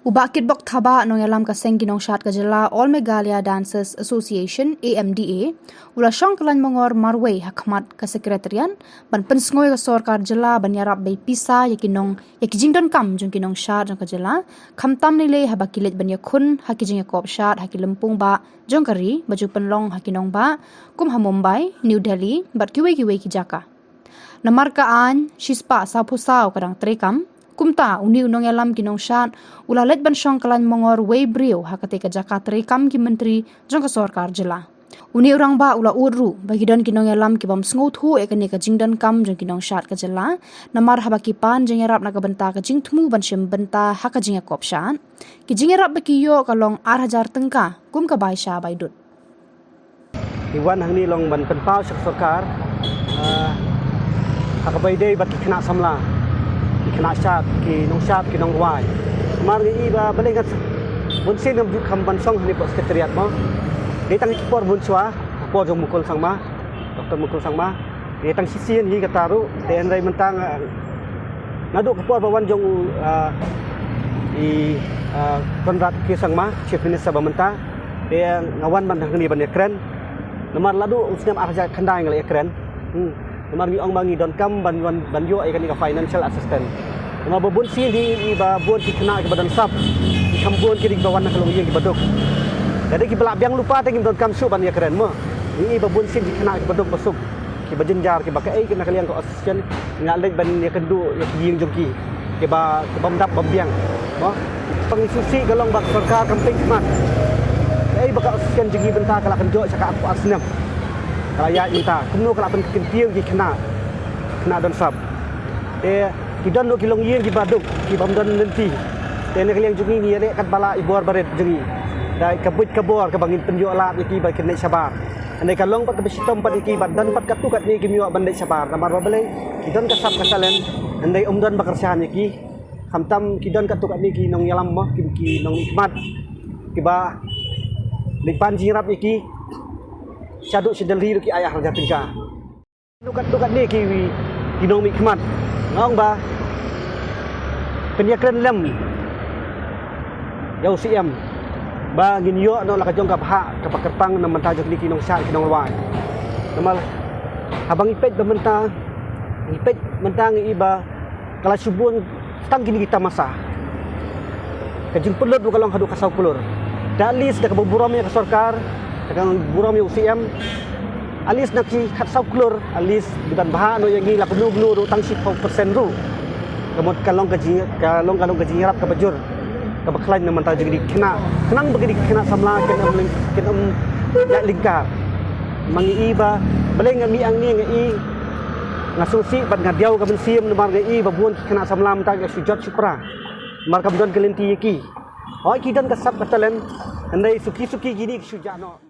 Ubakit bok thaba nong yalam ka seng ginong shat ka jela All Meghalaya Dancers Association AMDA ula syong kelan mongor marway hakmat ka sekretarian ban pensngoy ka sorkar jela ban yarap bay pisa yakinong yakijingdon kam jong kinong shat jong ka jela khamtam nile habakilet ban yakun hakijing yakop shat hakilempung ba jong kari baju penlong hakinong ba kum ha Mumbai New Delhi bat kiwe ki Jaka namar ka an shispa sa phusao kadang trekam kumta uni unong yalam kinong shat ulalet ban syong kalan mongor way brio hakate ka Jakarta rekam ki menteri jong ka sorkar jela uni orang ba ula urru bagi don kinong yalam ki bam sngot hu ekane ka jingdan kam jong kinong shat ka jela namar habaki pan jeng yarap na ka benta ka jingthmu ban shem benta haka jing kop shat ki jing yarap baki yo kalong 8,000 tengka kum ka bai sha bai dut Iwan hang ni long ban penpau sak sorkar hakabai dei bat kena samla kena shat ki nong wai mar ni iba balengat bun sin kam ban song ni pos sekretariat mo dei tang kipor bun swa por jong mukul sangma doktor mukul sangma dei tang sisian hi kataru den rai mentang nadu kipor bawan jong konrad ki sangma chief minister bamenta dei ngawan ban hang ni ban ekran nomor ladu usnyam arja khandai ngal ekran nomor mi ong bangi don kam ban yo ai kan ka financial assistant nomor babun sin di ba bon ki kena ke badan sap ki kambon ki di bawan nak long ki badok jadi ki belak biang lupa tengim don kam su ban ya keren mo ni babun sin ki kena ke badok basuk ki bajenjar ki bakai kena kalian ko assistant ngalek ban ya kendu ya ki ying jongki ki ba bamdap bambiang mo pengisusi galong bak sarkar kampung kemat ai baka assistant jengi benta kala kenjo cakap aku asnam rakyat minta kumno kala pen kentiang ki kena don sab kidan do kilong yen ki baduk ki bamdan nanti tene kalian jungi ni rek kat bala ibor baret jungi dai kabut kabor ka bangin penjo alat ki ba kene sabar andai kalong pat besitom pat ki badan pat katu kat ni ki miwa bandai sabar namar babale kidan kasap kasalen andai umdan bakarsahan ki khamtam kidan katu kat ni ki nong yalam mo ki nong ikmat ki ba lipan jirap iki syaduk sidalhi ki ayah raja tingka dukat ni ki nong ikmat ngong ba penyakren lem yau siam ba ngin yo no la ka jong ka ha ka pakerpang na menta jok ni kinong sha kinong wai namal habang ipet ba menta ngi iba kala subun tang gini kita masa ka jing pelot du kalong hadu kasau pelur dalis da ka buram ya ka sorkar ka buram ya siam alis nak ki kasau pelur alis diban baha no yang ngi la penu do tang 10% ru kamot kalong gaji rap ka bajur ka baklain na manta jadi kena kenang bagi kena samla kena ya lingkar mangi iba baleng mi ang ni ngai ngasusi ban ngadiau ka bensiam mar ngai babun kena samla manta ka sujud supra mar ka don kelenti ki oi kidan ka sab ka talen andai suki gini sujano